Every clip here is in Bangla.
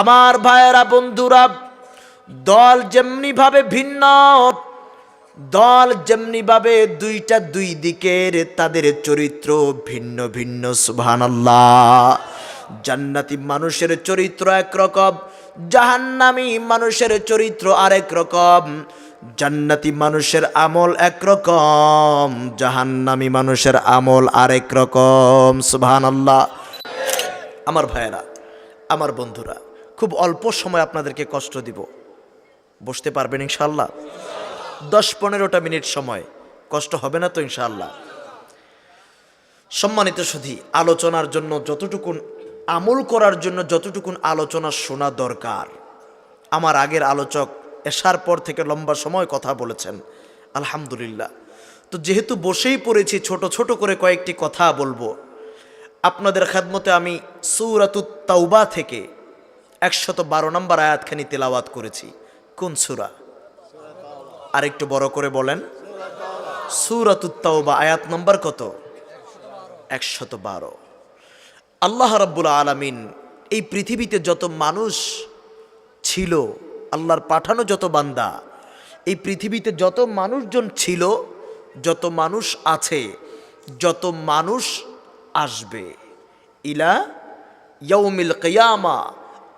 আমার ভাইয়েরা বন্ধুরা, দল যেমনি ভাবে ভিন্ন, দল যেমনি ভাবে দুইটা দুই দিকের, তাদের চরিত্র ভিন্ন ভিন্ন। সুবহানাল্লাহ। জান্নাতি মানুষের চরিত্র একরকম, জাহান্নামী মানুষের চরিত্র আরেক রকম। জান্নাতি মানুষের আমল একরকম, জাহান্নামী মানুষের আমল আরেক রকম। সুবহানাল্লাহ। আমার ভাইয়েরা, আমার বন্ধুরা, খুব অল্প সময় আপনাদেরকে কষ্ট দিব। বসতে পারবেন ইনশাআল্লাহ? 10-15টা মিনিট সময়, কষ্ট হবে না তো ইনশাআল্লাহ? সম্মানিত সুধী, আলোচনার জন্য যতটুকুন, আমল করার জন্য যতটুকুন আলোচনা শোনা দরকার, আমার আগের আলোচক এশার পর থেকে লম্বা সময় কথা বলেছেন, আলহামদুলিল্লাহ। তো যেহেতু বসেই পড়েছি, ছোট ছোট করে কয়েকটি কথা বলবো আপনাদের খেদমতে। আমি সূরাতুত তাওবা থেকে 112 নম্বর আয়াতখানি তেলাওয়াত করেছি। কোন সূরা? আরেকটু বড় করে বলেন। সূরাতুত তাওবা, আয়াত নম্বর কত? 112। আল্লাহ রাব্বুল আলামিন এই পৃথিবীতে যত মানুষ ছিল, আল্লাহর পাঠানো যত বান্দা, এই পৃথিবীতে যত মানুষজন ছিল, যত মানুষ আছে, যত মানুষ আসবে, ইলা ইয়াউমিল কিয়ামা,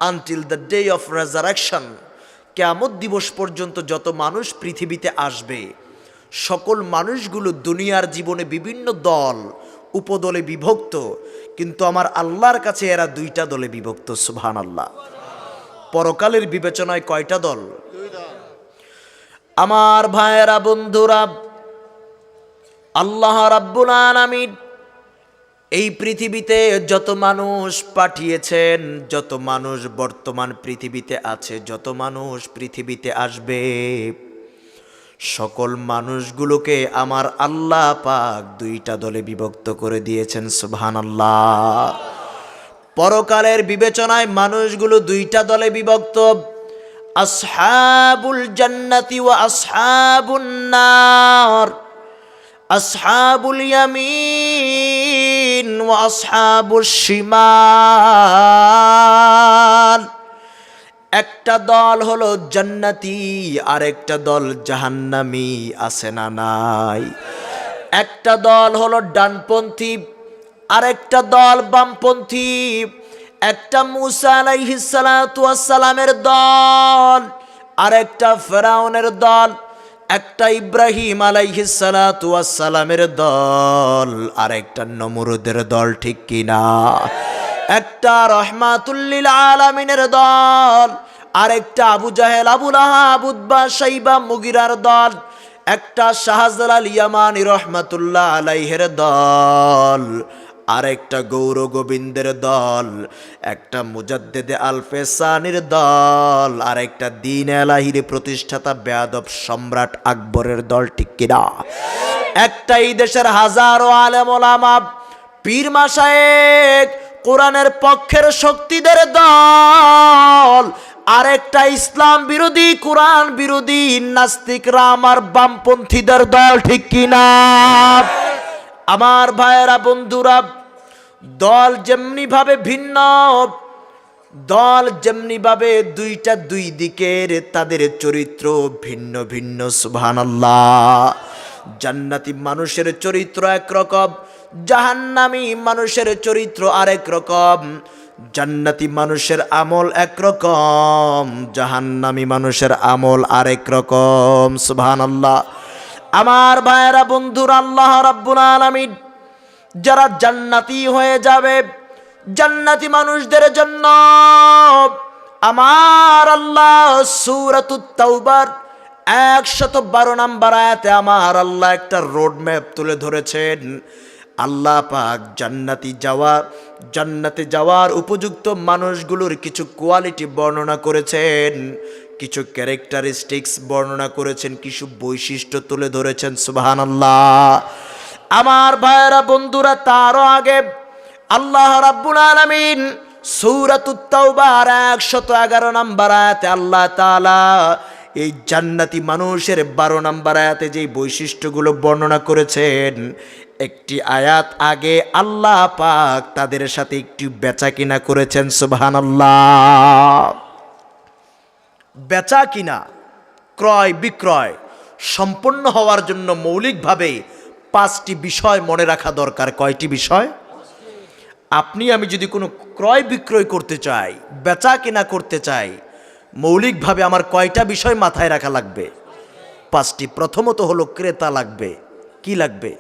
until the day of resurrection, কিয়ামত দিবস পর্যন্ত যত মানুষ পৃথিবীতে আসবে, সকল মানুষগুলো দুনিয়ার জীবনে বিভিন্ন দল, উপদলে বিভক্ত, কিন্তু আমার আল্লাহর কাছে এরা দুইটা দলে বিভক্ত। সুবহানাল্লাহ। পরকালের বিবেচনায় কয়টা দল? আমার ভাইয়েরা বন্ধুরা, আল্লাহ রাব্বুল আলামিন এই পৃথিবীতে যত মানুষ পাঠিয়েছেন, যত মানুষ বর্তমান পৃথিবীতে আছে, যত মানুষ পৃথিবীতে আসবে, সকল মানুষগুলোকে আমার আল্লাহ পাক দুইটা দলে বিভক্ত করে দিয়েছেন। সুবহানাল্লাহ। পরকালের বিবেচনায় মানুষগুলো দুইটা দলে বিভক্ত, আসহাবুল জান্নাতি ওয়া আসহাবুন নার, আসহাবুল ইয়ামিন ওয়া আসহাবুশ শিমাল। একটা দল হলো জান্নাতি, আর একটা দল জাহান্নামী। আছে না নাই? একটা দল হলো ডানপন্থী, আরেকটা দল বামপন্থী। একটা মূসা আলাইহিস সালাতু ওয়াস সালামের দল, আরেকটা ফেরাউনের দল। একটা ইব্রাহিম আলাইহিস সালাতু ওয়াস সালামের দল, আরেকটা নমরুদের দল। ঠিক কিনা? একটা রহমাতুল লিল আলামিনের দল, আরেকটা আবু জাহেল, আবু লাহাব, উতবা, শাইবা, মুগিরার দল। একটা শাহজালাল ইয়ামানি রহমাতুল্লাহ আলাইহির দল, আরেকটা গৌর গোবিন্দের দল। একটা মুজাদ্দেদে আলফে সানির দল, আরেকটা দ্বীন এলাহির প্রতিষ্ঠাতা বেয়াদব সম্রাট আকবরের দল। ঠিক কিনা? একটা এই দেশের হাজারো আলেম ওলামা, পীর মাশায়েখ, কোরআনের পক্ষের শক্তিদের দল, আরেকটা ইসলাম বিরোধী, কোরআন বিরোধী নাস্তিকরা, আমার বামপন্থীদের দল। ঠিক কিনা? আমার ভাইয়েরা বন্ধুরা, দল যেমনি ভাবে ভিন্ন, দল যেমনি ভাবে দুইটা দুই দিকের, তাদের চরিত্র ভিন্ন ভিন্ন। সুবহানাল্লাহ। জান্নাতি মানুষের চরিত্র একরকম, জাহান্নামী মানুষের চরিত্র আরেক রকম। জান্নাতি মানুষের আমল একরকম, জাহান্নামী মানুষের আমল আরেক রকম। সুবহানাল্লাহ। আমার ভাইয়েরা বন্ধুরা, আল্লাহ রাব্বুল আলামিন যারা জান্নাতি হয়ে যাবে, জান্নাতি মানুষদের জন্য আমার আল্লাহ সূরাতুত তাওবার 112 নম্বর আয়াতে আমার আল্লাহ একটা রোড ম্যাপ তুলে ধরেছেন। আল্লাহ পাক জান্নাতে যাওয়ার উপযুক্ত মানুষগুলোর কিছু কোয়ালিটি বর্ণনা করেছেন, কিছু ক্যারেক্টারিস্টিক্স বর্ণনা করেছেন, কিছু বৈশিষ্ট্য তুলে ধরেছেন। সুবহানাল্লাহ। আমার ভাইয়েরা বন্ধুরা, তারও আগে আল্লাহ রাব্বুল আলামিন সূরাতুত তাওবার 111 নম্বর আয়াতে আল্লাহ তাআলা এই জান্নাতি মানুষের 12 নম্বর আয়াতে যেই বৈশিষ্ট্যগুলো বর্ণনা করেছেন, একটি আয়াত আগে আল্লাহ পাক তাদের সাথে একটু বেচা কিনা করেছেন, সুবহানাল্লাহ। বেচা কিনা, ক্রয় বিক্রয় সম্পন্ন হওয়ার জন্য মৌলিকভাবে 5টি বিষয় মনে রাখা দরকার। কয়টি বিষয়? আপনি আমি যদি কোনো ক্রয় বিক্রয় করতে চাই, বেচা কিনা করতে চাই, মৌলিকভাবে আমার কয়টা বিষয় মাথায় রাখা লাগবে? 5টি। প্রথমত হলো ক্রেতা লাগবে। কি লাগবে?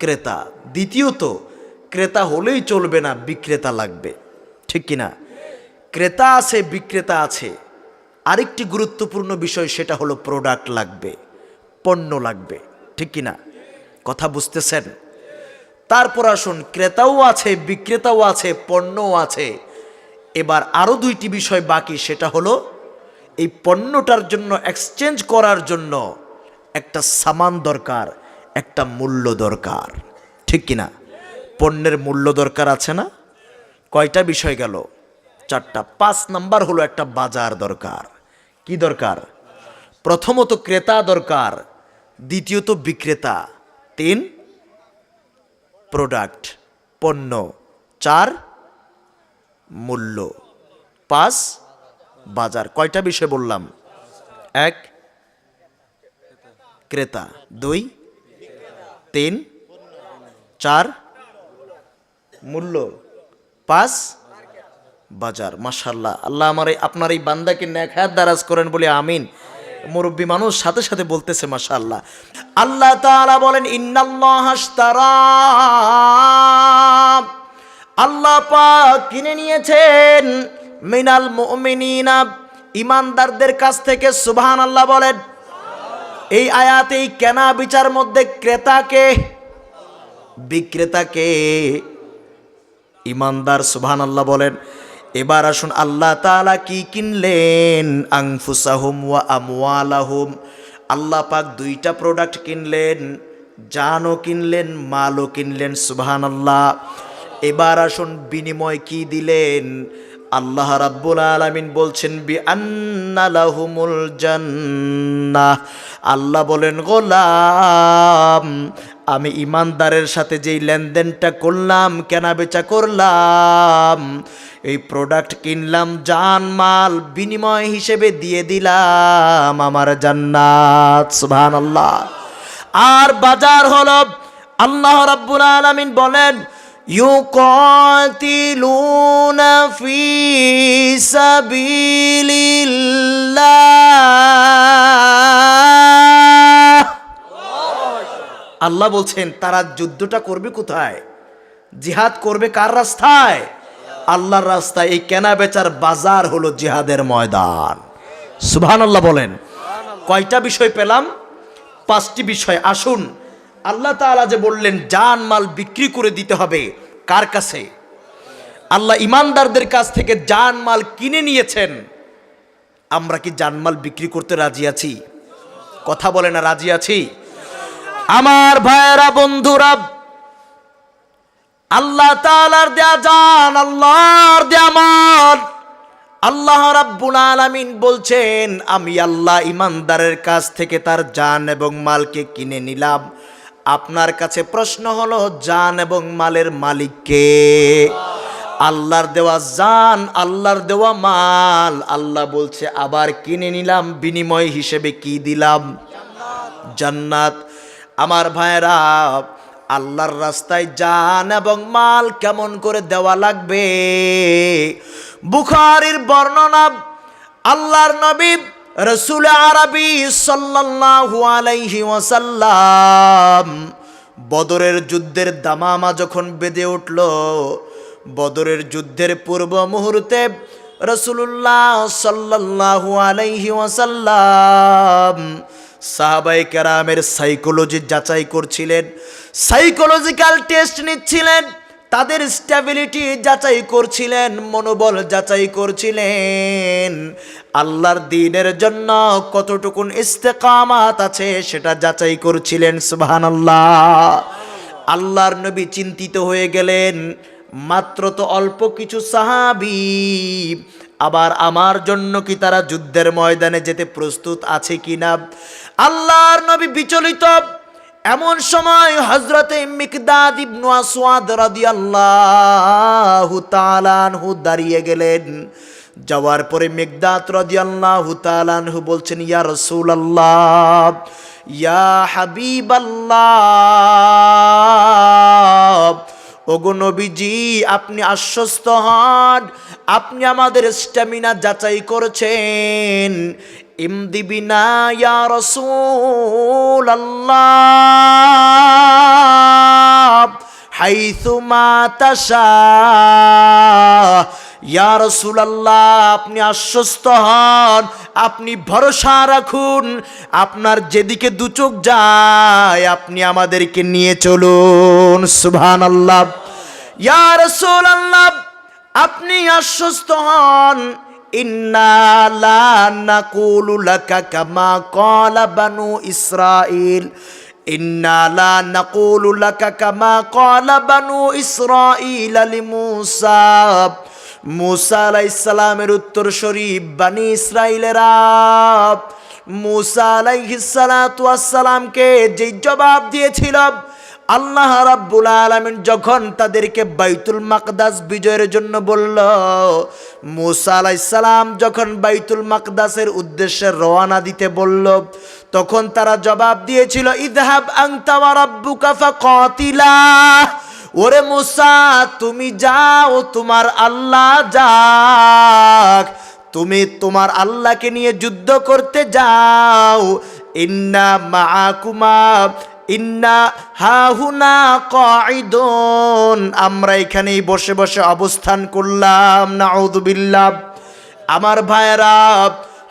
ক্রেতা। দ্বিতীয়ত, ক্রেতা হলেই চলবে না, বিক্রেতা লাগবে, ঠিক কিনা? ক্রেতা আছে, বিক্রেতা আছে। আরেকটি গুরুত্বপূর্ণ বিষয়, সেটা হলো প্রোডাক্ট লাগবে, পণ্য লাগবে, ঠিক কিনা? কথা বুঝতেছেন? তারপর আসুন, ক্রেতাও আছে, বিক্রেতাও আছে, পণ্যও আছে। এবার আরও 2টি বিষয় বাকি, সেটা হলো এই পণ্যটার জন্য এক্সচেঞ্জ করার জন্য একটা সামান দরকার, একটা মূল্য দরকার, ঠিক কিনা? পণ্যের মূল্য দরকার আছে না? কয়টা বিষয় গেল? 4টা। 5 নাম্বার হলো একটা বাজার দরকার। কি দরকার? প্রথমত ক্রেতা দরকার, দ্বিতীয়ত বিক্রেতা, 3 প্রোডাক্ট, পণ্য, 4 মূল্য, 5 বাজার। কয়টা বিষয় বললাম? 1 ক্রেতা, 2 3 4 মূল্য, 5 বাজার। মাশাআল্লাহ, আল্লাহ আপনার এই বান্দাকে নেক হায়াত দারাজ করেন বলে আমিন। মুরব্বী মানুষ সাথে সাথে বলতেছে মাশাআল্লাহ। আল্লাহ তাআলা বলেন, ইন্নাল্লাহা আশতারা, আল্লাহ পাক কিনে নিয়েছেন মিনাল মুমিনিনা, ইমানদারদের কাছ থেকে। সুবহানাল্লাহ বলেন। এই আয়াতে এই কেনা বিচার মধ্যে ক্রেতাকে, বিক্রেতাকে, ইমানদার। সুবহানাল্লাহ বলেন। এবার আসুন, আল্লাহ তাআলা কি কিনলেন? আনফুসাহুম ওয়া আমওয়ালাহুম। আল্লাহ পাক 2টা প্রোডাক্ট কিনলেন, জানও কিনলেন, মালও কিনলেন। সুবহানাল্লাহ। এবার আসুন, বিনিময় কি দিলেন? আল্লাহ রাব্বুল আলামিন বলছেন, বিআন্না লাহুমুল জান্নাহ। আল্লাহ বলেন, গোলাম, আমি ইমানদারের সাথে যেই লেনদেনটা করলাম, কেনা বেচা করলাম, এই প্রোডাক্ট কিনলাম, জান মাল বিনিময় হিসেবে দিয়ে দিলাম আমার জান্নাত। সুবহানাল্লাহ। আর বাজার হলো, আল্লাহ রাব্বুল আলামিন বলেন, ইউকাতিলুনা ফি সাবিলিল্লাহ। আল্লাহ বলছেন, তারা যুদ্ধটা করবে কোথায়? জিহাদ করবে কার রাস্তায়? আল্লাহর রাস্তায়। এই কেনা বেচার বাজার হলো জিহাদের ময়দান। সুবহানাল্লাহ বলেন। কয়টা বিষয় পেলাম? 5টি বিষয়। আসুন, আল্লাহ তাআলা যে বললেন জান মাল বিক্রি করে দিতে হবে, কার কাছে? আল্লাহ ইমানদারদের কাছ থেকে জান মাল কিনে নিয়েছেন। আমরা কি জান মাল বিক্রি করতে রাজি আছি? কথা বলে না, রাজি আছি? আমার ভাইয়েরা, বন্ধুরা, আল্লাহ তাআলার দেয়া জান, আল্লাহর দেয়া মাল, আল্লাহ রাব্বুল আলামিন বলছেন, আমি আল্লাহ ইমানদারের কাছ থেকে তার জান এবং মালকে কিনে নিলাম। আপনার কাছে প্রশ্ন হলো, জান এবং মালের মালিক কে? আল্লাহর দেওয়া জান, আল্লাহর দেওয়া মাল। আল্লাহ বলছে, আবার কিনে নিলাম, বিনিময় হিসেবে কি দিলাম? জান্নাত। আমার ভাইরা, আল্লাহর রাস্তায় জান এবং মাল কেমন করে দেওয়া লাগবে? বুখারীর বর্ণনা, আল্লাহর নবী রাসূল আরবি সাল্লাল্লাহু আলাইহি ওয়াসাল্লাম বদরের যুদ্ধের দামামা যখন বেজে উঠল, বদরের যুদ্ধের পূর্ব মুহূর্তে রাসূলুল্লাহ সাল্লাল্লাহু আলাইহি ওয়াসাল্লাম সাহাবায়ে কেরামের সাইকোলজি যাচাই করছিলেন, সাইকোলজিক্যাল টেস্ট নিচ্ছিলেন, তাদের স্ট্যাবিলিটি যাচাই করছিলেন, মনোবল যাচাই করছিলেন, আল্লাহর দ্বীনের জন্য কতটুকুন ইস্তেকামাত আছে সেটা যাচাই করছিলেন। সুবহানাল্লাহ। আল্লাহর নবী চিন্তিত হয়ে গেলেন, মাত্র তো অল্প কিছু সাহাবী, আবার আমার জন্য কি তারা যুদ্ধের ময়দানে যেতে প্রস্তুত আছে কিনা? আল্লাহর নবী বিচলিত। এমন সময় হযরতে মিকদাদ ইবনে আসওয়াদ রাদিয়াল্লাহু তাআলা আনহু দাঁড়িয়ে গেলেন। যাওয়ার পরে মিকদাদ রাদিয়াল্লাহু তাআলা আনহু বলছেন, ইয়া রাসূলুল্লাহ, ইয়া হাবিবাল্লাহ, ওগো নবীজি, আপনি আশ্বস্ত হন, আপনি আমাদের স্ট্যামিনা যাচাই করেছেন। ইমদি বিনা ইয়া রাসূলুল্লাহ হাইসুমা তাশা। ইয়া রাসূলুল্লাহ, আপনি আশ্বস্ত হন, আপনি ভরসা রাখুন, আপনার যেদিকে দু চোখ যায় আপনি আমাদেরকে নিয়ে চলুন। সুবহানাল্লাহ। ইয়া রাসূলুল্লাহ, আপনি আশ্বস্ত হন, ইন্না লা নাকুলু লাকা কামা ক্বালা বানু ইসরাঈল, ইন্না লা নাকুলু লাকা কামা ক্বালা বানু ইসরাঈল লিমূসা। মূসা আলাইহিস সালামের উত্তরসূরি বনি ইসরাঈলেরা মূসা আলাইহিস সালাতু ওয়াস সালামকে যে জবাব দিয়েছিল, আল্লাহ রাব্বুল আলামিন যখন তাদেরকে বাইতুল মাকদাস বিজয়ের জন্য বলল, মূসা আলাইহিস সালাম যখন বাইতুল মাকদাসের উদ্দেশ্যে রওনা দিতে বলল, তখন তারা জবাব দিয়েছিল, ইযহাব আনতা ওয়া রাব্বুকা ফাকাতিলা। ওরে মূসা, তুমি যাও, তোমার আল্লাহ যাক, তুমি তোমার আল্লাহকে নিয়ে যুদ্ধ করতে যাও। ইন্না মাআকুমা ইন্না হাহুনা কাঈদুন, আমরা এখানেই বসে বসে অবস্থান করলাম। নাউযুবিল্লাহ। আমার ভাইয়েরা,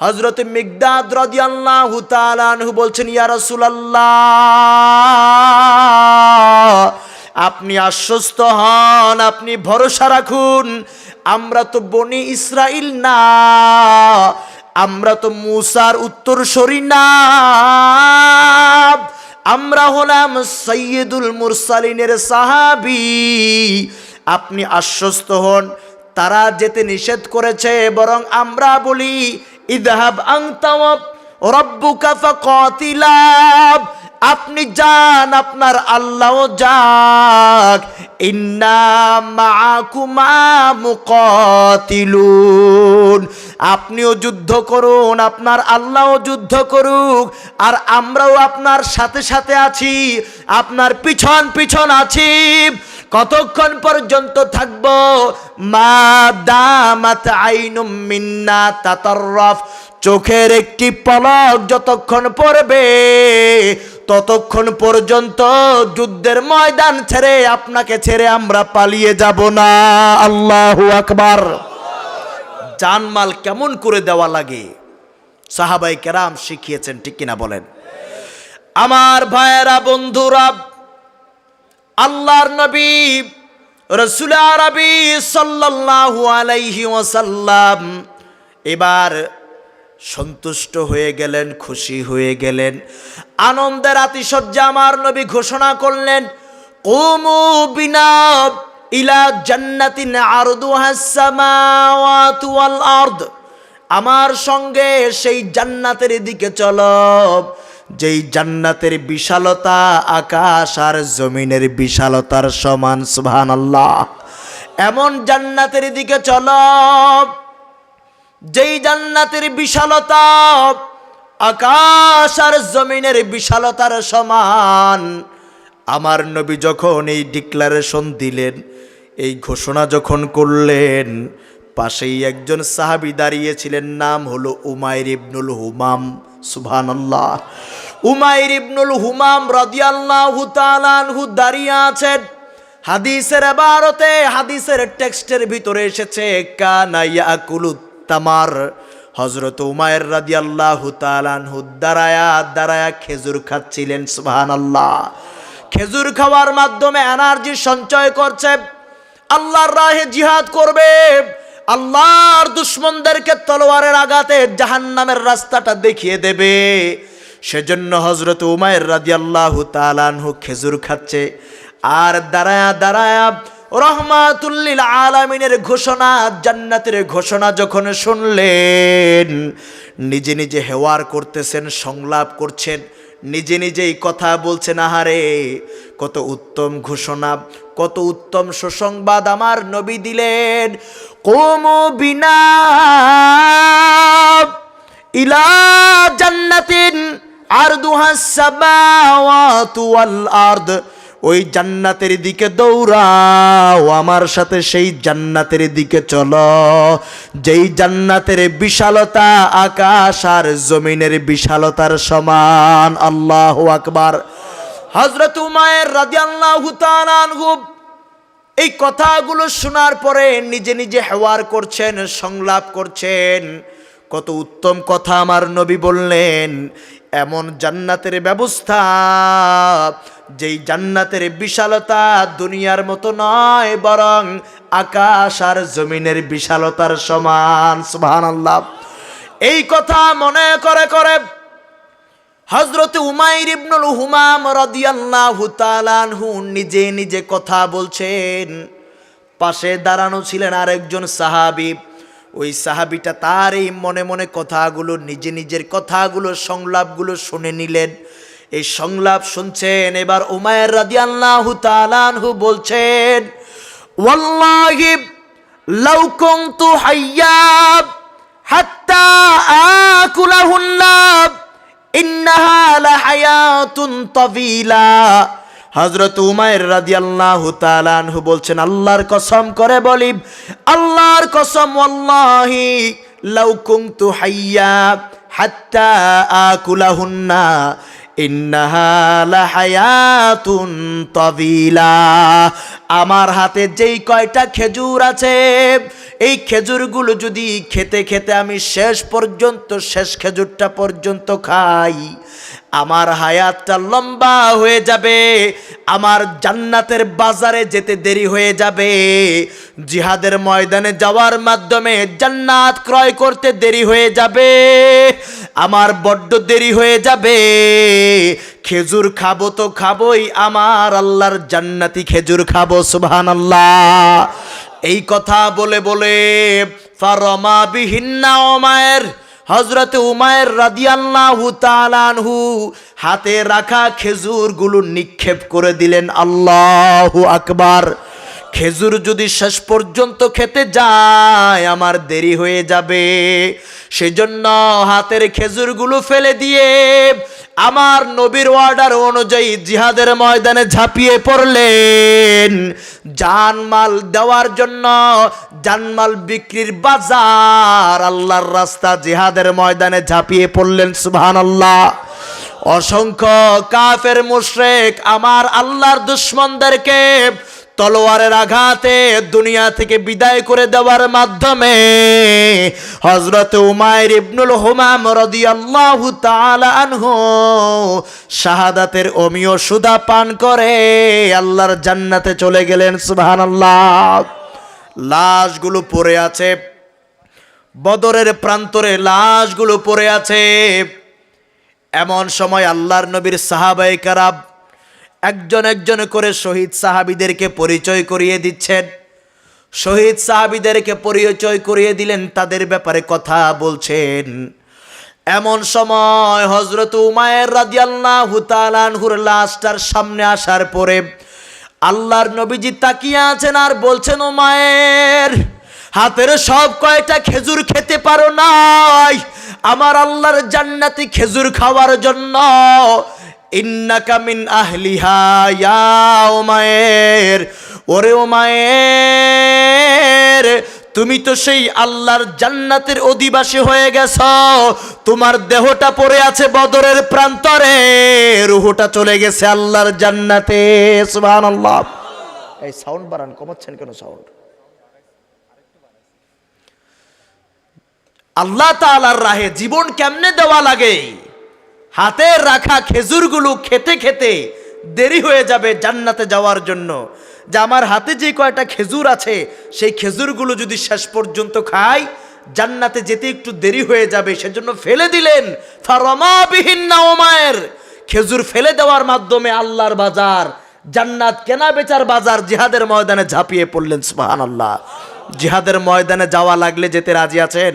হযরত মিকদাদ রাদিয়াল্লাহু তাআলা আনহু বলছেন, ইয়া রাসূলুল্লাহ, আপনি আশ্বস্ত হন, আপনি ভরসা রাখুন, আমরা তো বনি ইসরাইল না, আমরা তো মূসার উত্তরসূরি না, আমরা হলাম সাইয়্যিদুল মুরসালিনের সাহাবী। আপনি আশ্বস্ত হন, তারা যেতে নিষেধ করেছে, বরং আমরা বলি, ইযহাব আনতা ওয়া রাব্বুকা ফাকাতিলা, আপনি যান, আপনার আল্লাহও যাক, ইন্না মাআকুমা মুকাতিলুন, আপনিও যুদ্ধ করুন, আপনার আল্লাহও যুদ্ধ করুক, আর আমরাও আপনার সাথে সাথে আছি, আপনার পিছন পিছন আছি। কতক্ষণ পর্যন্ত থাকবো? মা দামাত আইনুম মিন্না তাতাররাফ, চোখের একটি পলক যতক্ষণ পড়বে ততক্ষণ পর্যন্ত যুদ্ধের ময়দান ছেড়ে, আপনাকে ছেড়ে আমরা পালিয়ে যাব না। আল্লাহু আকবার। জানমাল কেমন করে দেওয়া লাগে সাহাবায়ে কেরাম শিখিয়েছেন, ঠিক কিনা বলেন? আমার ভাইয়েরা, বন্ধুরা, আল্লাহর নবী রাসূল আরবি সাল্লাল্লাহু আলাইহি ওয়াসাল্লাম এবার সন্তুষ্ট হয়ে গেলেন, খুশি হয়ে গেলেন, আনন্দের আতিশয্যে আমার নবী ঘোষণা করলেন, কুমু বিনা ইলা জান্নাতিন আরদুহাস সামাওয়াতু ওয়াল আরদ, আমার সঙ্গে সেই জান্নাতের দিকে চলো যেই জান্নাতের বিশালতা আকাশ আর জমিনের বিশালতার সমান। সুবহানাল্লাহ। এমন জান্নাতের দিকে চলো যেই জান্নাতের বিশালতা আকাশ আর জমিনের বিশালতার সমান। আমার নবী যখন এই ডিক্লারেশন দিলেন, এই ঘোষণা যখন করলেন, পাশেই একজন সাহাবী দাঁড়িয়েছিলেন, নাম হলো উমাইর ইবনুল হুমাম। সুবহানাল্লাহ। উমাইর ইবনুল হুমাম রাদিয়াল্লাহু তাআলা আনহু দাঁড়িয়ে আছেন। হাদিসের ইবারতে, হাদিসের টেক্সটের ভিতরে এসেছে, কানা ইয়াকুলুত তামার, হযরত উমাইর রাদিয়াল্লাহু তাআলা আনহু দাঁড়ায়া দাঁড়ায়া খেজুর খাচ্ছিলেন। সুবহানাল্লাহ। খেজুর খাওয়ার মাধ্যমে এনার্জি সঞ্চয় করছে, আল্লাহর রাহে জিহাদ করবে, আল্লাহর দুশমনদেরকে তলোয়ারের আঘাতে জাহান্নামের রাস্তাটা দেখিয়ে দেবে। সেজন্য হযরত উমাইর রাদিয়াল্লাহু তাআলা আনহু খেজুর খাচ্ছে, আর দাঁড়ায়া দাঁড়ায়া রহমাতুল লিল আলামিনের ঘোষণা, জান্নাতের ঘোষণা যখন শুনলেন, নিজে নিজে হেওয়ার করতেছেন, সংলাপ করছেন, নিজে নিজেই কথা বলছেন, আহারে কত উত্তম ঘোষণা, কত উত্তম সুসংবাদ আমার নবী দিলেন। কুমু বিনা ইলা জান্নাতিন আরদুহাস সামাওয়াতু ওয়াল আরদ, ওই জান্নাতের দিকে দৌড়াও, আমার সাথে সেই জান্নাতের দিকে চলো যেই জান্নাতের বিশালতা আকাশ আর জমিনের বিশালতার সমান। আল্লাহু আকবার। হযরত উমাইর রাদিয়াল্লাহু তাআলা আনহু এই কথাগুলো শোনার পরে নিজে নিজে হেওয়ার করছেন, সংলাপ করছেন, কত উত্তম কথা আমার নবী বললেন। এমন জান্নাতের ব্যবস্থা যেই জান্নাতের বিশালতা দুনিয়ার মতো নয়, বরং আকাশ আর জমিনের বিশালতার সমান। সুবহানাল্লাহ। এই কথা মনে করে করে হযরত উমাইর ইবনুল হুমাম রাদিয়াল্লাহু তাআলা আনহু নিজে নিজে কথা বলছেন। পাশে দাঁড়ানো ছিলেন আরেকজন সাহাবী। ওই সাহাবীটা তার এই মনে মনে কথাগুলো, নিজে নিজের কথাগুলো, সংলাপগুলো শুনে নিলেন। এই সংলাপ শুনছেন। এবার উমাইর রাদিয়াল্লাহু তাআলা আনহু বলছেন, ওয়াল্লাহি লাউ কুনতু হাইয়া হাত্তা আকুলাহুন্না ইন্নাহা লাহায়াতুন তাবিলা। হযরত উমাইর রাদিয়াল্লাহু তাআলা আনহু বলছেন, আল্লাহর কসম করে বলি, আল্লাহর কসম, ওয়াল্লাহি লাউ কুনতু হাইয়া হাত্তা আকুলাহুন্না ইন্নাহা লাহায়াতুন তাবিলা। আমার হাতে যেই কয়টা খেজুর আছে, এই খেজুরগুলো যদি খেতে খেতে আমি শেষ পর্যন্ত, শেষ খেজুরটা পর্যন্ত খাই, আমার হায়াতটা লম্বা হয়ে যাবে, আমার জান্নাতের বাজারে যেতে দেরি হয়ে যাবে, জিহাদের ময়দানে যাওয়ার মাধ্যমে জান্নাত ক্রয় করতে দেরি হয়ে যাবে, আমার বড্ড দেরি হয়ে যাবে। খেজুর খাবো তো খাবোই, আমার আল্লাহর জান্নাতি খেজুর খাবো। সুবহানাল্লাহ। এই কথা বলে বলে ফারমা বিহিন্না উমাইর, হযরত উমাইর রাদিয়াল্লাহু তাআলা আনহু হাতে রাখা খেজুরগুলো নিক্ষেপ করে দিলেন। আল্লাহু আকবার। খেজুর যদি শেষ পর্যন্ত খেতে যায় আমার দেরি হয়ে যাবে, সেজন্য হাতের খেজুরগুলো ফেলে দিয়ে আমার নবীর অর্ডার অনুযায়ী জিহাদের ময়দানে ঝাঁপিয়ে পড়লেন। জানমাল দেওয়ার জন্য, জানমাল বিক্রির বাজার, আল্লাহর রাস্তা, জিহাদের ময়দানে ঝাঁপিয়ে পড়লেন। সুবহানাল্লাহ। অসংখ্য কাফের মুশরিক আমার আল্লাহর দুশমনদেরকে তলোয়ারের আঘাতে দুনিয়া থেকে বিদায় করে দেওয়ার মাধ্যমে হযরত উমাইর ইবনুল হুমাম রাদিয়াল্লাহু তাআলা আনহু শাহাদাতের অমীয় সুধা পান করে আল্লাহর জান্নাতে চলে গেলেন। সুবহানাল্লাহ। লাশগুলো পড়ে আছে বদরের প্রান্তরে, লাশগুলো পড়ে আছে। এমন সময় আল্লাহর নবীর সাহাবায়ে কেরাম একজন একজন করে শহীদ সাহাবীদেরকে পরিচয় করিয়ে দিচ্ছেন। শহীদ সাহাবীদেরকে পরিচয় করিয়ে দিলেন, তাদের ব্যাপারে কথা বলছেন। এমন সময় হযরত উমাইর রাদিয়াল্লাহু তাআলা আনহুর লাশটার সামনে আসার পরে আল্লাহর নবীজি তাকিয়ে আছেন আর বলছেন, উমাইর, হাতের সব কয়টা খেজুর খেতে পারো নাই আমার আল্লাহর জান্নাতি খেজুর খাওয়ার জন্য। ইন্নাকা মিন আহলিহা ইয়া উমাইর, ওরে উমাইর, তুমি তো সেই আল্লাহর জান্নাতের অধিবাসী হয়ে গেছ। তোমার দেহটা পড়ে আছে বদরের প্রান্তরে, রূহটা চলে গেছে আল্লাহর জান্নাতে। সুবহানাল্লাহ। এই সাউন্ড বাড়ান, কমাচ্ছেন কেন সাউন্ড? আল্লাহ তাআলার রাহে জীবন কেমনে দেওয়া লাগে। হাতে রাখা খেজুরগুলো খেতে খেতে দেরি হয়ে যাবে জান্নাতে যাওয়ার জন্য। যে আমার হাতে যে কয়টা খেজুর আছে সেই খেজুরগুলো যদি শেষ পর্যন্ত খাই জান্নাতে যেতে একটু দেরি হয়ে যাবে, সেজন্য ফেলে দিলেন। ফারমা বিহিন্না উমাইর, খেজুর ফেলে দেওয়ার মাধ্যমে আল্লাহর বাজার, জান্নাত কেনা বেচার বাজার, জিহাদের ময়দানে ঝাঁপিয়ে পড়লেন। সুবহানাল্লাহ। জিহাদের ময়দানে যাওয়া লাগলে যেতে রাজি আছেন?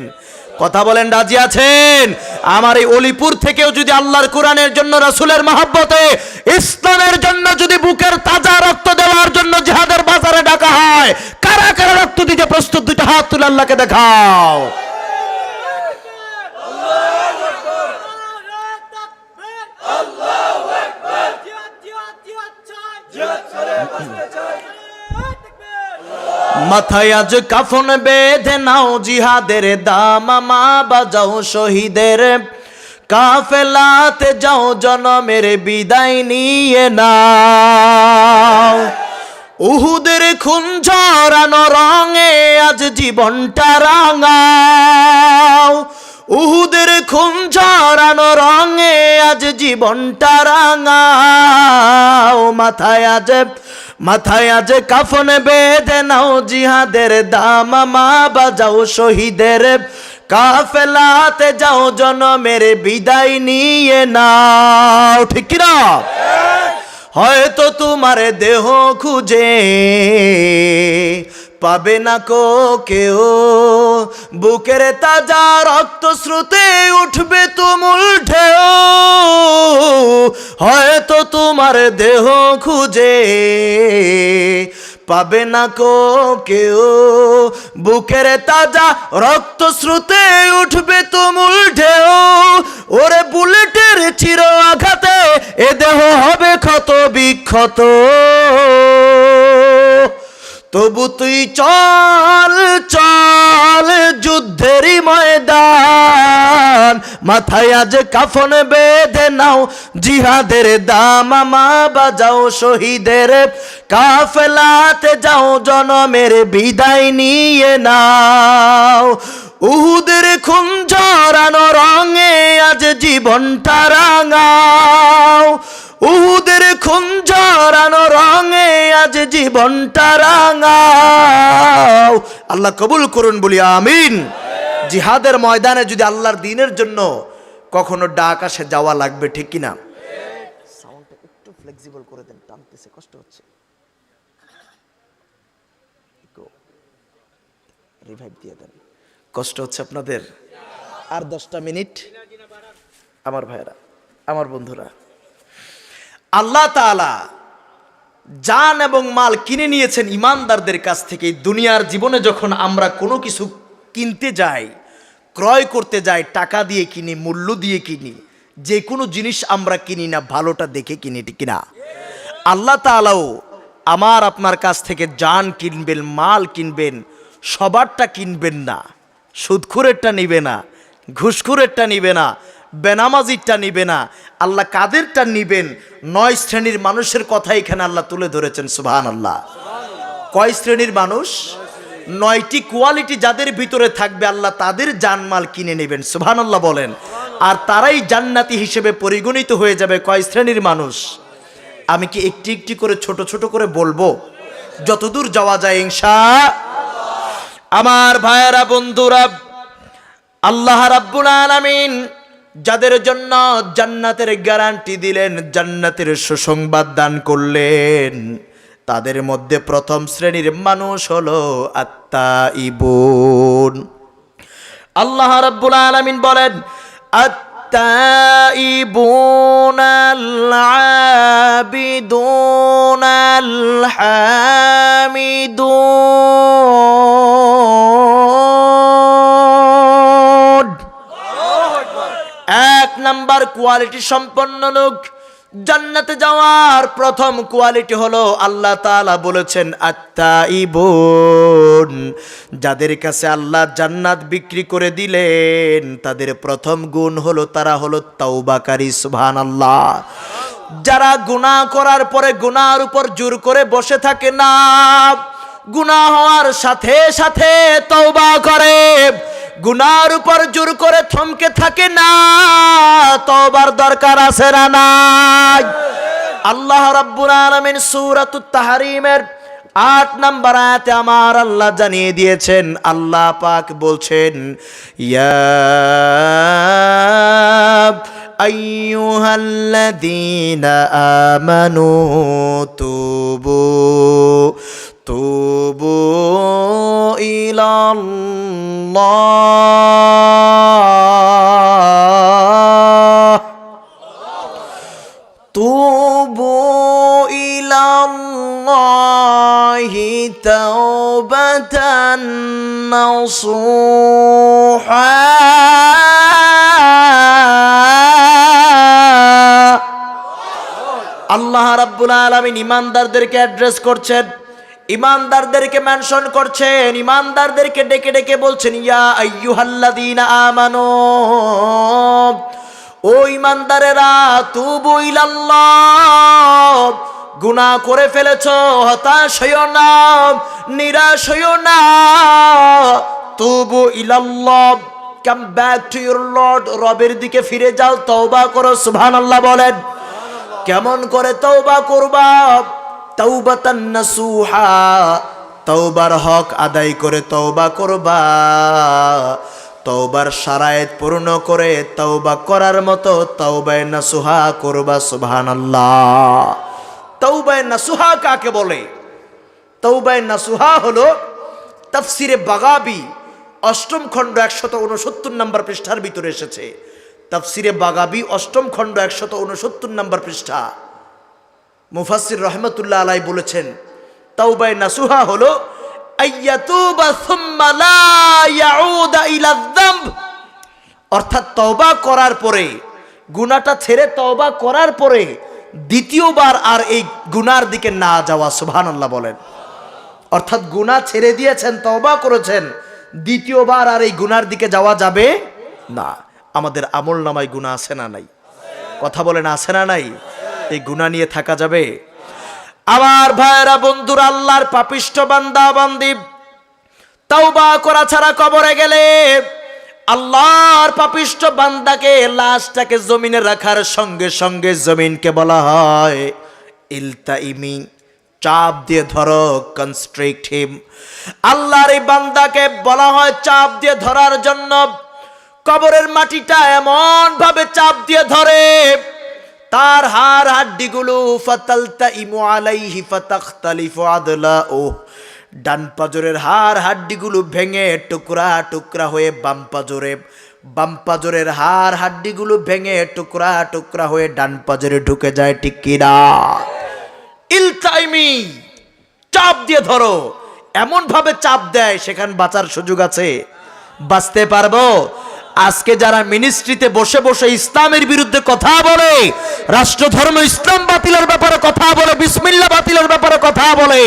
কথা বলেন, রাজি আছেন? আমার এই অলিপুর থেকেও যদি আল্লাহর কোরআনের জন্য, রাসূলের মহব্বতে, ইসলামের জন্য যদি বুকের তাজা রক্ত দেওয়ার জন্য জিহাদের বাজারে ডাকা হয়, কারা কারা রক্ত দিতে প্রস্তুত? দুইটা হাত তুলে আল্লাহকে দেখাও। মাথায় আজ কাফন বেঁধে নাও, জিহাদের দামামা বাজাও শহীদের, কাফেলাতে যাও জনমের বিদায় নিয়ে নাও। উহুদের খুন ঝরানো রঙে আজ জীবনটা রাঙাও, উহুদের খুন ঝরানো রঙে আজ জীবনটা রাঙাও। মাথায় আজ কাফন বেঁধে নাও, জিহাদের দামামা বাজাও শহীদের, কাফেলাতে যাও জনমের বিদায় নিয়ে নাও। ঠিক কিনা? হয়তো তোমার দেহ খুঁজে পাবে না কো কেউ, বুকের তাজা রক্ত স্রোতে উঠবে তুমুল ঢেউ। হয়তো তোমার দেহ খুঁজে পাবে না কো কেউ, বুকের তাজা রক্ত স্রোতে উঠবে তুমুল ঢেউ। ওরে বুলেটের চির আঘাতে এ দেহ হবে ক্ষত বিক্ষত, তবু তুই চল চল যুদ্ধেরই ময়দান। মাথায় আজ কাফন বেঁধে নাও, জিহাদের দামামা বাজাও শহীদের, কাফেলাতে যাও জনমের বিদায় নিয়ে নাও। উহুদের খুন ঝরানো রঙে আজ জীবনটা রাঙাও, উহুদের খুন ঝরানো রঙে আজ জীবনটা রাঙাও। আল্লাহ কবুল করুন, বলি আমিন। জিহাদের ময়দানে যদি আল্লাহর দ্বীনের জন্য কখনো ডাক আসে, যাওয়া লাগবে। ঠিক কিনা? সাউন্ডটা একটু ফ্লেক্সিবল করে দেন, টানতেছে, কষ্ট হচ্ছে। রিভাইভ দিয়ে দেন, কষ্ট হচ্ছে আপনাদের। আর 10টা মিনিট আমার ভাইরা, আমার বন্ধুরা। আল্লাহ তাআলা জান এবং মাল কিনে নিয়েছেন ইমানদারদের কাছ থেকে। দুনিয়ার জীবনে যখন আমরা কোনো কিছু কিনতে যাই, ক্রয় করতে যাই, টাকা দিয়ে কিনি, মূল্য দিয়ে কিনি, যে কোনো জিনিস আমরা কিনি না ভালোটা দেখে কিনি। ঠিক কিনা? আল্লাহ তাআলাও আমার আপনার কাছ থেকে জান কিনবেন, মাল কিনবেন, সবারটা কিনবেন না। সুদখোরেরটা নিবে না, ঘুষখোরেরটা নিবে না, বেনামাজিরটা নিবে না। আল্লাহ কাদেরটা নিবেন? 9 শ্রেণীর মানুষের কথা এখানে আল্লাহ তুলে ধরেছেন। সুবহানাল্লাহ। কয় শ্রেণীর মানুষ? 9টি কোয়ালিটি যাদের ভিতরে থাকবে আল্লাহ তাদের জানমাল কিনে নেবেন। সুবহানাল্লাহ বলেন। আর তারাই জান্নাতি হিসেবে পরিগণিত হয়ে যাবে। কয় শ্রেণীর মানুষ? আমি কি একটি একটি করে ছোট ছোট করে বলবো, যতদূর যাওয়া যায় ইনশাআল্লাহ। আমার ভাইয়েরা, বন্ধুরা, আল্লাহ রাব্বুল আলামিন যাদের জন্য জান্নাতের গ্যারান্টি দিলেন, জান্নাতের সুসংবাদ দান করলেন, তাদের মধ্যে প্রথম শ্রেণীর মানুষ হলো আত্তাইবুন। আল্লাহ রাব্বুল আলামিন বলেন, আত্তাইবুন আল আবিদুন আল হামিদুন। 1 নাম্বার কোয়ালিটি সম্পন্ন লোক। জান্নাতে যাওয়ার প্রথম কোয়ালিটি হলো আল্লাহ তাআলা বলেছেন আত্তাইবুন। যাদের কাছে আল্লাহ জান্নাত বিক্রি করে দিলেন, তাদের প্রথম গুণ হলো তারা হলো তাওবাকারী। সুবহানাল্লাহ। যারা গুনাহ করার পরে গুনার উপর জোর করে বসে থাকে না, গুনাহ হওয়ার সাথে সাথে তওবা করে, গুনার উপর জোর করে থমকে থাকে না, তওবার দরকার আছে না নাই? আল্লাহ রাব্বুল আলামিন সূরাতুত তাহরীমের 8 নম্বর আয়াতে আমার আল্লাহ জানিয়ে দিয়েছেন, আল্লাহ পাক বলছেন, ইয়া আইয়ুহাল্লাযীনা আমানু তুবু তুবু ইলাল্লাহি তাওবাতান নাসুহা। হে ঈমানদাররা, তোমরা ইমান এনেছো, তোমরা ইমান এনেছো, তোমরা তওবা করো, তোমরা তওবা করো ইলাল্লাহি তাওবাতান নাসুহা। হে ঈমানদাররা, তোমরা ইমান এনেছো, তোমরা তওবা করো, তোমরা তওবা করো ইলাল্লাহি তাওবাতান নাসুহা। نصوحا আল্লাহ রাব্বুল আলামিন ইমানদারদেরকে অ্যাড্রেস করছেন, ইমানদারদেরকে মেনশন করছেন, ইমানদারদেরকে ডেকে ডেকে বলছেন ইয়া আইয়ুহাল্লাযীনা আমানু, ও ইমানদারেরা, তুবু ইলাল্লাহ, গুনাহ করে ফেলেছো, হতাশ হইও না, নিরাশ হইও না, তুবু ইলাল্লাহ, come back to your lord, রবের দিকে ফিরে যাও, তওবা করো। সুবহানাল্লাহ বলেন। কেমন করে তওবা করবা? তাওবাতান নাসুহা, তওবার হক আদায় করে তওবা করবা, তওবার শারায়েত পূর্ণ করে তওবা করার মতো তওবায়ে নাসুহা করবা। সুবহানাল্লাহ। তওবায়ে নাসুহা কাকে বলে? তওবায়ে নাসুহা হলো তাফসিরে বাগাবি ৮ম খণ্ড ১৬৯ নম্বর পৃষ্ঠার ভিতরে এসেছে। তাফসিরে বাগাবি ৮ম খণ্ড ১৬৯ নম্বর পৃষ্ঠা। মুফাসসির রহমাতুল্লাহ আলাইহি বলেছেন তাওবায়ে নাসুহা হলো আইয়াতুবা সুম্মা লা ইয়াউদা ইলা যামব, অর্থাৎ তওবা করার পরে, গুনাহটা ছেড়ে তওবা করার পরে দ্বিতীয়বার আর এই গুনার দিকে না যাওয়া। সুবহানাল্লাহ বলেন। অর্থাৎ গুনাহ ছেড়ে দিয়েছেন, তওবা করেছেন, দ্বিতীয়বার আর এই গুনার দিকে যাওয়া যাবে না। আমাদের আমল নামায় গুনাহ আছে না নাই? কথা বলেন, আছে না নাই? এই গুনাহ নিয়ে থাকা যাবে? আমার ভাইরা বন্ধুরা, আল্লাহর পাপিষ্ঠ বান্দা বান্দি তওবা করা ছাড়া কবরে গেলে আল্লাহর পাপিষ্ঠ বান্দাকে, লাশটাকে জমিনে রাখার সঙ্গে সঙ্গে জমিনকে বলা হয় ইলতাইমি, চাপ দিয়ে ধরো, কনস্ট্রিক্ট হিম। আল্লাহর এই বান্দাকে বলা হয় চাপ দিয়ে ধরার জন্য। কবরের মাটিটা এমন ভাবে চাপ দিয়ে ধরে, তার হাড় হাড্ডিগুলো ফাতালতাইমু আলাইহি ফাতাখতালিফু আদলাউ, ডান পাজরের হাড় হাড্ডিগুলো ভেঙে টুকরা টুকরা হয়ে বাম পাজরে, বাম পাজরের হাড় হাড্ডিগুলো ভেঙে টুকরা টুকরা হয়ে ডান পাজরে ঢুকে যায়। ঠিক কিনা? ইলতাইমি, চাপ দিয়ে ধরো, এমন ভাবে চাপ দেয় সেখানে বাঁচার সুযোগ আছে? বাঁচতে পারবো? আজকে যারা মিনিস্ট্রিতে বসে বসে ইসলামের বিরুদ্ধে কথা বলে, রাষ্ট্র ধর্ম ইসলাম বাতিলের ব্যাপারে কথা বলে, বিসমিল্লাহ বাতিলের ব্যাপারে কথা বলে,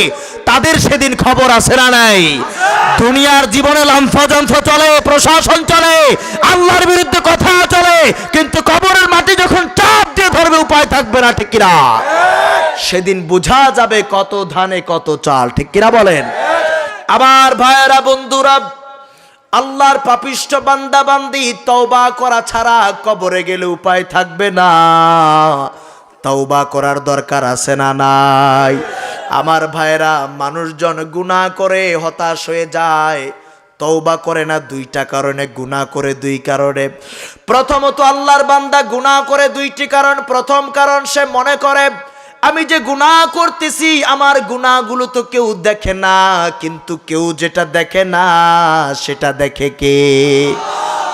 তাদের সেদিন খবর আছে না নাই? দুনিয়ার জীবনে লাঞ্ছনাযন্ত্র চলে, প্রশাসন চলে, আল্লাহর বিরুদ্ধে কথা চলে, কিন্তু কবরের মাটি যখন চাপ দিয়ে ধরবে উপায় থাকবে না। ঠিক কিনা? সেদিন বোঝা যাবে কত ধানে কত চাল। ঠিক কিনা বলেন? আমার ভাইয়েরা বন্ধুরা, আল্লাহর পাপিষ্ঠ বান্দা বান্দি তওবা করা ছাড়া কবরে গেলে উপায় থাকবে না। তওবা করার দরকার আছে না নাই? আমার ভাইরা, মানুষজন গুনাহ করে হতাশ হয়ে যায়, তওবা করে না দুইটা কারণে, গুনাহ করে দুই কারণে। প্রথমত আল্লাহর বান্দা গুনাহ করে দুইটি কারণ। প্রথম কারণ, সে মনে করে আমি যে গুনাহ করতেছি, আমার গুনাহগুলো তো কেউ দেখে না, কিন্তু কেউ যেটা দেখে না সেটা দেখে কে?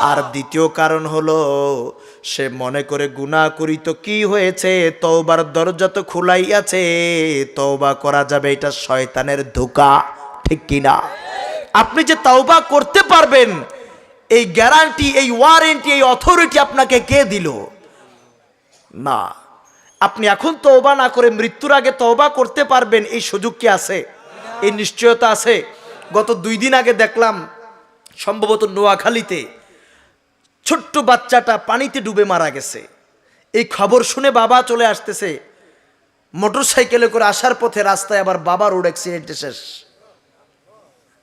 আর দ্বিতীয় কারণ হলো, সে মনে করে গুনাহ করি তো কি হয়েছে, তওবার দরজা তো খোলাই আছে, তওবা করা যাবে, এটা শয়তানের ধোঁকা। ঠিক কিনা? আপনি যে তওবা করতে পারবেন, এই গ্যারান্টি, এই ওয়ারেন্টি, এই অথরিটি আপনাকে কে দিল? না। আপনি এখন তওবা না করে মৃত্যুর আগে তওবা করতে পারবেন, এই সুযোগ কি আছে? এই নিশ্চয়তা আছে? গত 2 দিন আগে দেখলাম, সম্ভবত নোয়াখালীতে ছোট্ট বাচ্চাটা পানিতে ডুবে মারা গেছে। এই খবর শুনে বাবা চলে আসতেছে, মোটর সাইকেলে করে আসার পথে রাস্তায় আবার বাবার রোড অ্যাক্সিডেন্টে শেষ।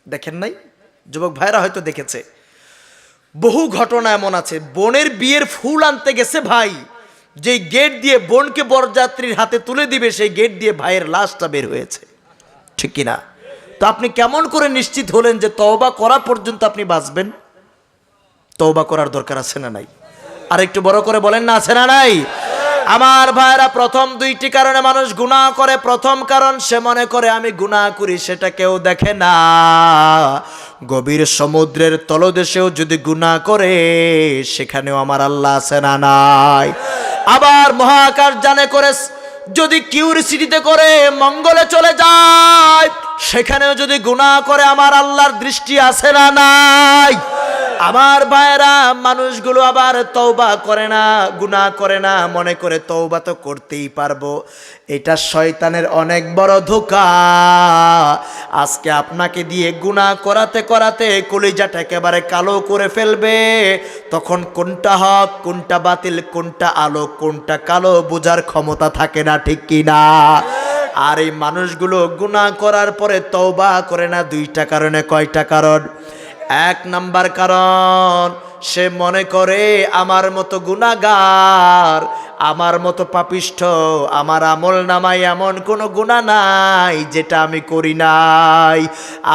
দেখেন নাই? যুবক ভাইরা হয়তো দেখেছে। বহু ঘটনা এমন আছে, বোনের বিয়ের ফুল আনতে গেছে ভাই, যে গেট দিয়ে বোনকে বরযাত্রীর হাতে তুলে দিবে, সেই গেট দিয়ে ভাইয়ের লাশটা বের হয়েছে। ঠিক কিনা? তো আপনি কেমন করে নিশ্চিত হলেন যে তওবা করা পর্যন্ত আপনি বাঁচবেন? তওবা করার দরকার আছে না নাই? আর একটু বড় করে বলেন না, আছে না নাই? আমার ভাইরা, প্রথম 2টি কারণে মানুষ গুনাহ করে। প্রথম কারণ, সে মনে করে আমি গুনাহ করি, সেটা কেউ দেখে না। গভীর সমুদ্রের তলদেশেও যদি গুনাহ করে, সেখানেও আমার আল্লাহ আছে না নাই? আবার মহাকাশ যানে করে যদি কিউরিসিটিতে করে মঙ্গলে চলে যায়, সেখানেও যদি গুনাহ করে আমার আল্লাহর দৃষ্টি আছে না নাই? আমার ভাইরা, মানুষগুলো আবার তওবা করে না, গুনাহ করে না, মনে করে তওবা তো করতেই পারবো। এটা শয়তানের অনেক বড় ধোঁকা। আজকে আপনাকে দিয়ে গুনাহ করাতে করাতে কলিজাটা একেবারে কালো করে ফেলবে। তখন কোনটা হক, কোনটা বাতিল, কোনটা আলো, কোনটা কালো বোঝার ক্ষমতা থাকে না, ঠিক কি না? আর এই মানুষগুলো গুনাহ করার পরে তওবা করে না দুইটা কারণে। কয়টা কারণ? এক নাম্বার কারণ, সে মনে করে আমার মতো গুনাহগার, আমার মতো পাপিষ্ঠ, আমার আমল নামায় এমন কোনো গুনাহ নাই যেটা আমি করি নাই।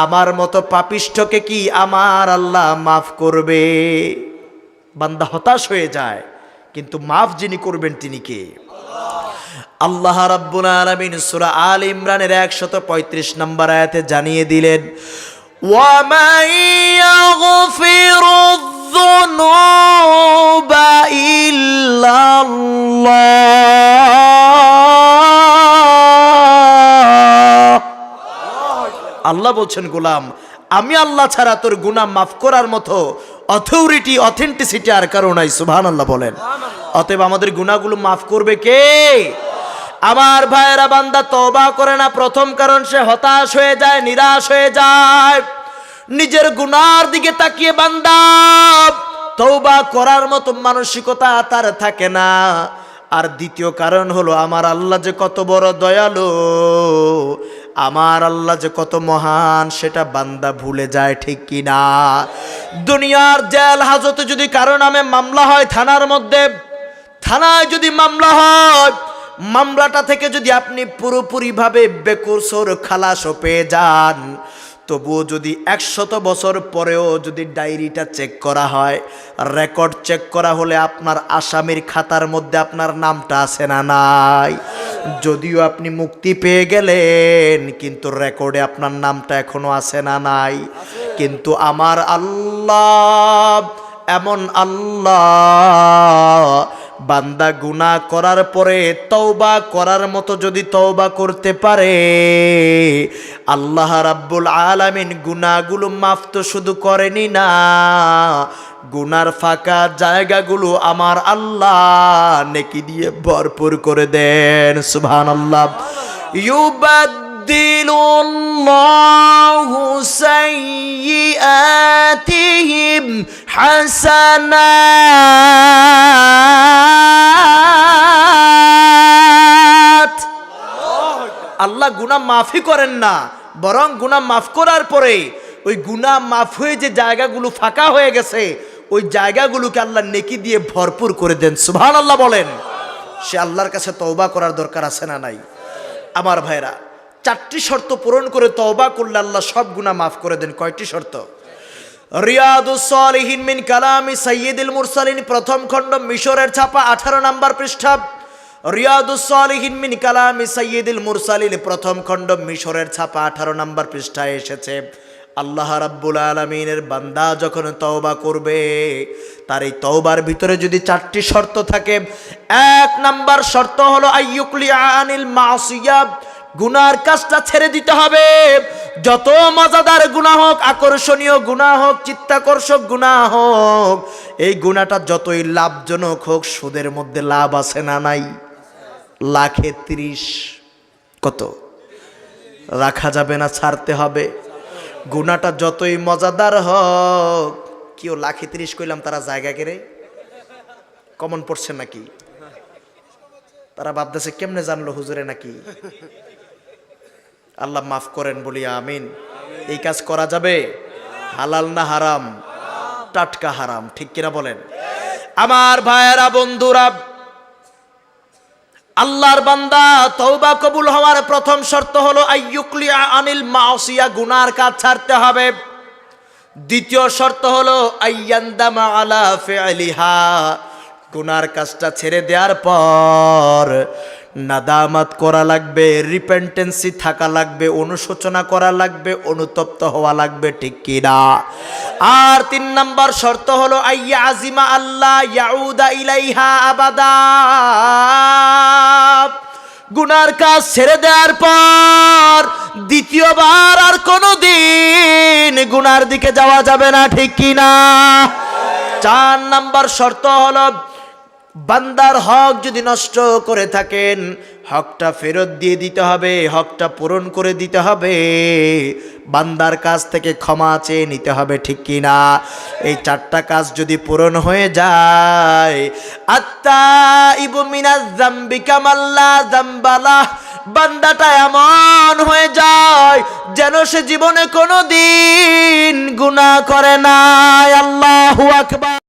আমার মতো পাপিষ্ঠকে কি আমার আল্লাহ মাফ করবে? বান্দা হতাশ হয়ে যায়, কিন্তু মাফ যিনি করবেন তিনি কে? আল্লাহ রাব্বুল আলামিন সূরা আল ইমরানের 135 নম্বর আয়াতে জানিয়ে দিলেন, وَمَن يَغْفِرُ الذُّنُوبَ إِلَّا اللَّهُ। আল্লাহ বলছেন, গোলাম, আমি আল্লাহ ছাড়া তোর গুনাহ মাফ করার মতো অথরিটি, অথেন্টিসিটি আর কারো নাই। সুবহানাল্লাহ বলেন। অতএব আমাদের গুনাহগুলো মাফ করবে কে? আমার ভাইয়েরা, বান্দা তওবা করে না, প্রথম কারণ সে হতাশ হয়ে যায়, নিরাশ হয়ে যায়। নিজের গুনার দিকে তাকিয়ে বান্দা তওবা করার মতো মানসিকতা তার থাকে না। আর দ্বিতীয় কারণ হলো, আমার আল্লাহ যে কত বড় দয়ালু, আমার আল্লাহ যে কত মহান, সেটা বান্দা ভুলে যায়, ঠিক কি না? দুনিয়ার জেল হাজতে যদি কারো নামে মামলা হয়, থানার মধ্যে, থানায় যদি মামলা হয়, মামলাটা থেকে যদি আপনি পুরোপুরিভাবে বেকসুর খালাসও পেয়ে যান, তবুও যদি 100 বছর পরেও যদি ডায়েরিটা চেক করা হয়, রেকর্ড চেক করা হলে আপনার আসামির খাতার মধ্যে আপনার নামটা আছে না নাই? যদিও আপনি মুক্তি পেয়ে গেলেন, কিন্তু রেকর্ডে আপনার নামটা এখনো আছে না নাই? কিন্তু আমার আল্লাহ এমন আল্লাহ, বান্দা গুনাহ করার পরে তওবা করার মতো যদি তওবা করতে পারে, আল্লাহ রাব্বুল আলামিন গুনাহগুলো মাফ তো শুধু করেনি না, গুনার ফাঁকা জায়গাগুলো আমার আল্লাহ নেকি দিয়ে ভরপুর করে দেন। সুবহানাল্লাহ। ইউবাদদিলুল্লাহু সাইয়্যাতিহিম হাসানাত। আল্লাহ গুনাহ মাফই করেন না, বরং গুনাহ মাফ করার পরে ওই গুনাহ মাফ হয়ে যে জায়গাগুলো ফাঁকা হয়ে গেছে, ওই জায়গাগুলোকে আল্লাহ নেকি দিয়ে ভরপুর করে দেন। সুবহানাল্লাহ বলেন। সে আল্লাহর কাছে তওবা করার দরকার আছে না নাই? আমার ভাইরা, 4টি শর্ত পূরণ করে তওবা করলে আল্লাহ সব গুনাহ মাফ করে দেন। কয়টি শর্ত? রিয়াদুস সালিহিন মিন কালামি সাইয়্যিদুল মুরসালিন, প্রথম খণ্ড, মিশরের ছাপা, 18 নম্বর পৃষ্ঠা। রিয়াদুস সালিহিন মিন কালামি সাইয়্যিদুল মুরসালিন, প্রথম খণ্ড, মিশরের ছাপা, 18 নম্বর পৃষ্ঠায় এসেছে, আল্লাহ রাব্বুল আলামিনের বান্দা যখন তওবা করবে, তার এই তওবার ভিতরে যদি 4টি শর্ত থাকে, 1 নাম্বার শর্ত হলো আইয়ুকলি আনিল মাসিয়া, গুনার কাজটা ছেড়ে দিতে হবে। যত মজাদার গুনাহ হোক, আকর্ষণীয় গুনাহ হোক, চিত্তাকর্ষক গুনাহ হোক, এই গুনাহটা যতই লাভজনক হোক, সুদের মধ্যে লাভ আছে না নাই? লাখে 30 কত রাখা যাবে না, ছাড়তে হবে। গুনাহটা যতই মজাদার হোক, কেউ লাখে 30 কইলাম, তারা জায়গা কেড়ে কমন পড়ছে নাকি? তারা ভাবতেছে কেমনে জানলো হুজুরে নাকি? আল্লাহ মাফ করেন, বলি আমিন। এই কাজ করা যাবে? হালাল না হারাম? টাটকা হারাম, ঠিক কিনা বলেন? আমার ভাইয়েরা, বন্ধুরা, আল্লাহর বান্দা তওবা কবুল হওয়ার প্রথম শর্ত হলো আইয়ুকলি আনিল মাসিয়া, গুনার কাজ ছাড়তে হবে। দ্বিতীয় শর্ত হলো আইয়ান্দামা আলা ফিআলিহা, গুনার কাজটা ছেড়ে দেওয়ার পর নাদামাত করা লাগবে, রিপেন্টেন্সি থাকা লাগবে, অনুশোচনা করা লাগবে, অনুতপ্ত হওয়া লাগবে, ঠিক কিনা? আর 3 নাম্বার শর্ত হলো আইয়া আজিমা আল্লাহ ইয়াউদা ইলাইহা আবাদা, গুনার কাজ ছেড়ে দেওয়ার পর দ্বিতীয়বার আর কোনো দিন গুনার দিকে যাওয়া যাবে না, ঠিক কি না? 4 নাম্বার শর্ত হলো বান্দার হক যদি নষ্ট করে থাকেন হকটা ফেরত দিয়ে দিতে হবে, হকটা পূরণ করে দিতে হবে, বান্দার কাছ থেকে ক্ষমা চেয়ে নিতে হবে, ঠিক কি না? এই 4টা কাজ যদি পূরণ হয়ে যায় আত্তাইবু মিনাজ যামবি কামাল্লা যামবালাহ, বান্দাটা এমন হয়ে যায় যেন সে জীবনে কোনো দিন গুনাহ করে নাই। আল্লাহু আকবার।